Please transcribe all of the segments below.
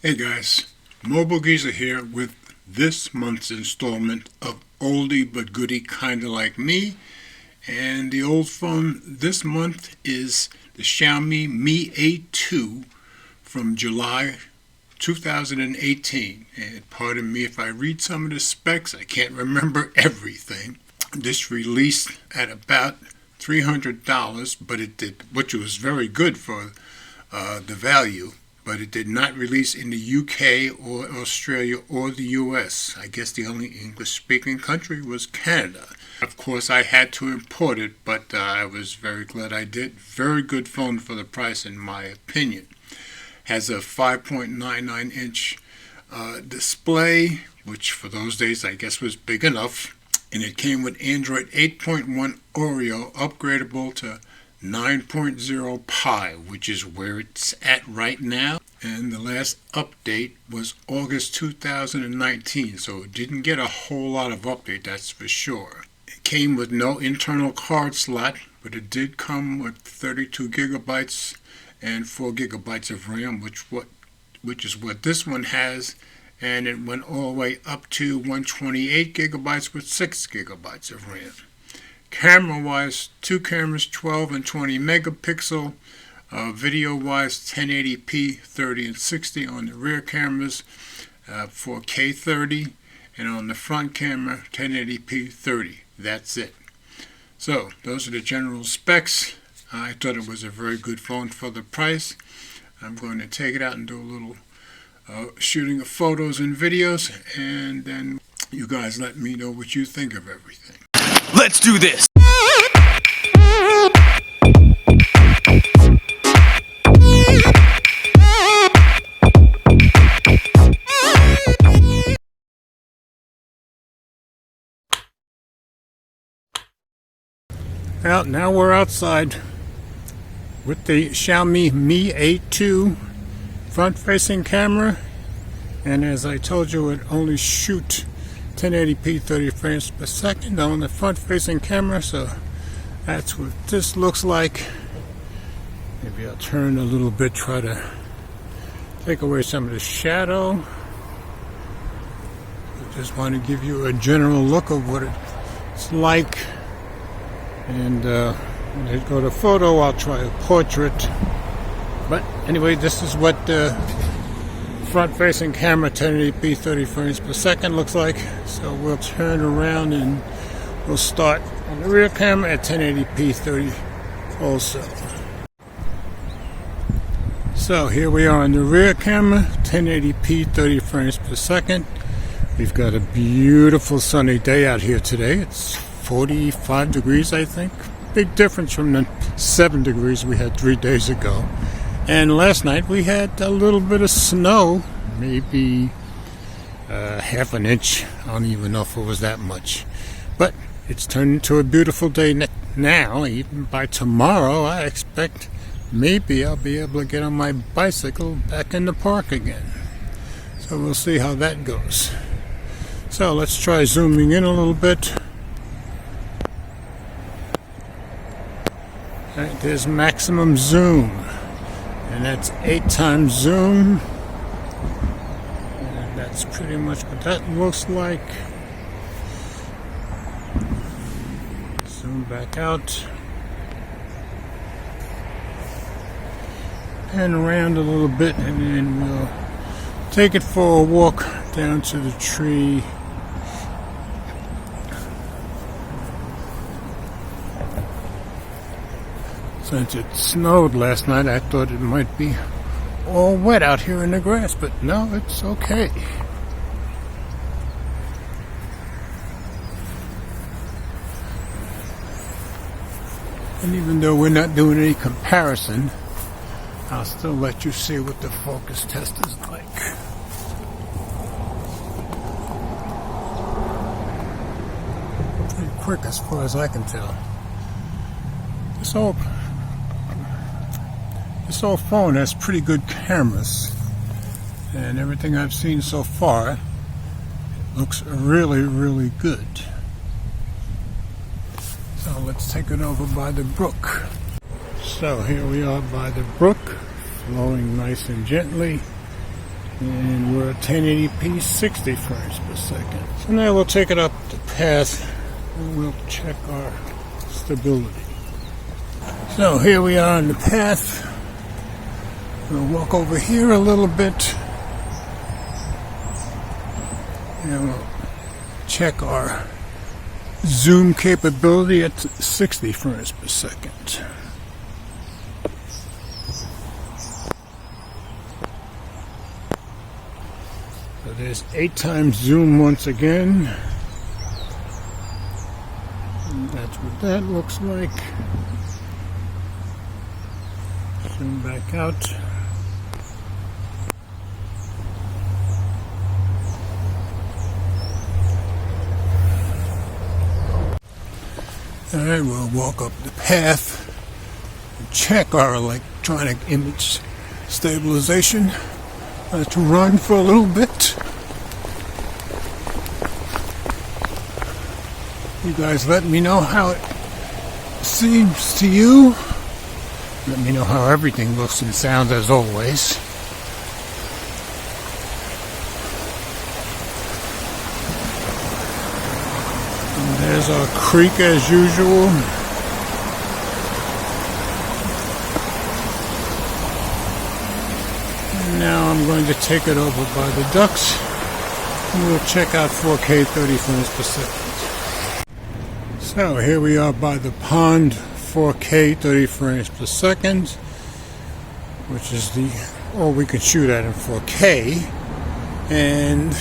Hey guys, Mobile Geezer here with this month's installment of Oldie but Goodie Kinda Like Me. And the old phone this month is the Xiaomi Mi A2 from July 2018. And pardon me if I read some of the specs, I can't remember everything. This released at about $300, but it did, which was very good for the value. But it did not release in the UK or Australia or the US. I guess the only English-speaking country was Canada. Of course, I had to import it, but I was very glad I did. Very good phone for the price, in my opinion. Has a 5.99-inch display, which for those days I guess was big enough. And it came with Android 8.1 Oreo, upgradable to 9.0 Pi, which is where it's at right now. And the last update was August 2019, so it didn't get a whole lot of update, that's for sure. It came with no internal card slot, but it did come with 32 gigabytes and 4 gigabytes of RAM, which is what this one has. And it went all the way up to 128 gigabytes with 6 gigabytes of RAM. Camera-wise, two cameras, 12 and 20 megapixel. Video-wise, 1080p, 30 and 60 on the rear cameras, 4K 30, and on the front camera, 1080p 30. That's it. So, those are the general specs. I thought it was a very good phone for the price. I'm going to take it out and do a little shooting of photos and videos, and then you guys let me know what you think of everything. Let's do this! Well, now we're outside with the Xiaomi Mi A2 front-facing camera, and as I told you, it only shoots 1080p 30 frames per second on the front-facing camera, so that's what this looks like. Maybe I'll turn a little bit, try to take away some of the shadow. I just want to give you a general look of what it's like. And when I go to photo, I'll try a portrait. But anyway, this is what the front-facing camera 1080p 30 frames per second looks like. So we'll turn around and we'll start on the rear camera at 1080p 30 also. So here we are on the rear camera, 1080p 30 frames per second. We've got a beautiful sunny day out here today. It's 45 degrees, I think. Big difference from the 7 degrees we had 3 days ago. And last night we had a little bit of snow, maybe half an inch. I don't even know if it was that much. But it's turned into a beautiful day now. Even by tomorrow, I expect maybe I'll be able to get on my bicycle back in the park again. So we'll see how that goes. So let's try zooming in a little bit. All right, there's maximum zoom. And that's 8 times zoom. And that's pretty much what that looks like. Zoom back out. And around a little bit, and then we'll take it for a walk down to the tree. Since it snowed last night, I thought it might be all wet out here in the grass, but no, it's okay. And even though we're not doing any comparison, I'll still let you see what the focus test is like. Pretty quick as far as I can tell. This old phone has pretty good cameras, and everything I've seen so far looks really, really good. So let's take it over by the brook. So here we are by the brook, flowing nice and gently. And we're at 1080p, 60 frames per second. So now we'll take it up the path and we'll check our stability. So here we are on the path. We'll walk over here a little bit. And we'll check our zoom capability at 60 frames per second. So there's 8 times zoom once again. And that's what that looks like. Zoom back out. Alright, we'll walk up the path and check our electronic image stabilization. Let's run for a little bit. You guys let me know how it seems to you. Let me know how everything looks and sounds as always. And there's our creek as usual. Now I'm going to take it over by the ducks and we'll check out 4K 30 frames per second. So here we are by the pond, 4K 30 frames per second, which is all we can shoot at in 4K. And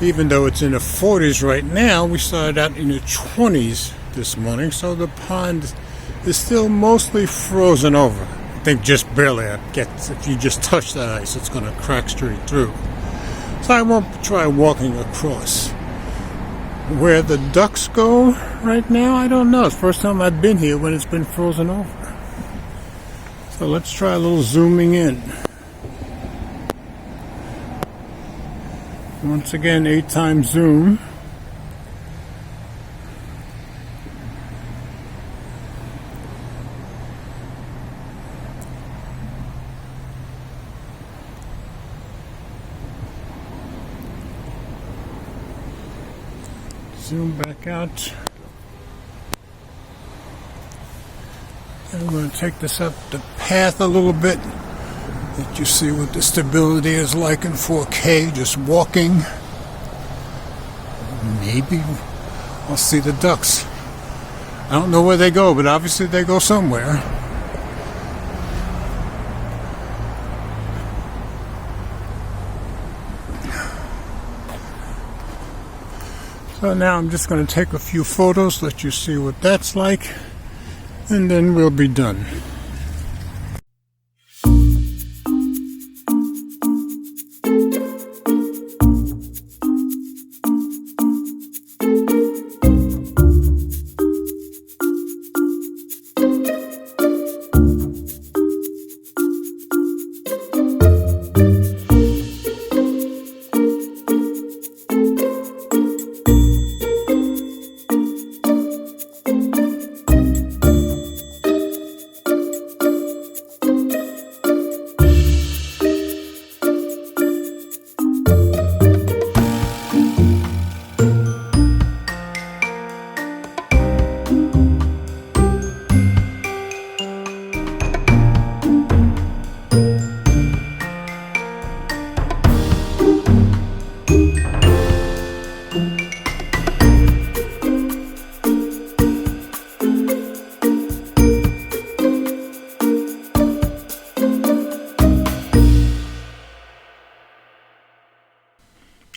even though it's in the 40s right now, we started out in the 20s this morning, so the pond is still mostly frozen over. I think just barely. If you just touch that ice, it's going to crack straight through. So I won't try walking across. Where the ducks go right now, I don't know. It's the first time I've been here when it's been frozen over. So let's try a little zooming in. Once again, 8 times zoom. Zoom back out. And I'm going to take this up the path a little bit. Let you see what the stability is like in 4K, just walking. Maybe I'll see the ducks. I don't know where they go, but obviously they go somewhere. So now I'm just going to take a few photos, let you see what that's like, and then we'll be done.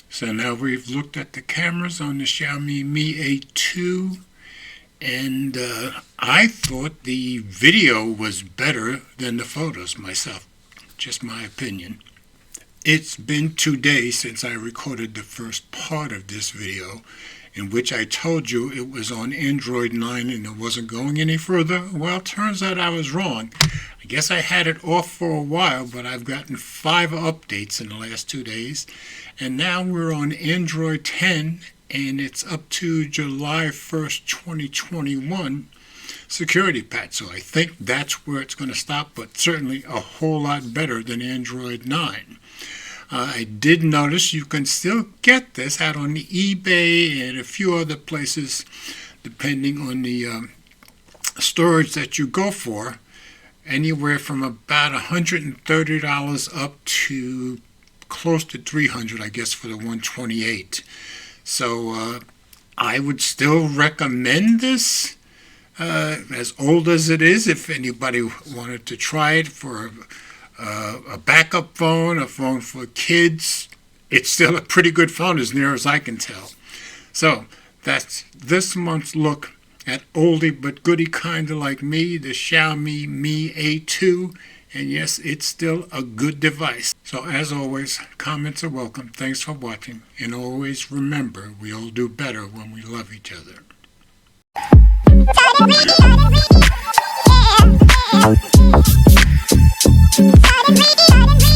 So now we've looked at the cameras on the Xiaomi Mi A2, and I thought the video was better than the photos myself, just my opinion. It's been 2 days since I recorded the first part of this video, in which I told you it was on Android 9 and it wasn't going any further. Well, turns out I was wrong. I guess I had it off for a while, but I've gotten 5 updates in the last 2 days. And now we're on Android 10, and it's up to July 1st, 2021 security patch. So I think that's where it's going to stop, but certainly a whole lot better than Android 9. I did notice you can still get this out on the eBay and a few other places, depending on the storage that you go for, anywhere from about $130 up to close to $300, I guess, for the 128. So I would still recommend this, as old as it is, if anybody wanted to try it for a backup phone, a phone for kids. It's still a pretty good phone as near as I can tell. So that's this month's look at oldie but goodie, kind of like me, the Xiaomi Mi A2. And yes, it's still a good device. So as always, comments are welcome. Thanks for watching. And always remember, we all do better when we love each other. Yeah.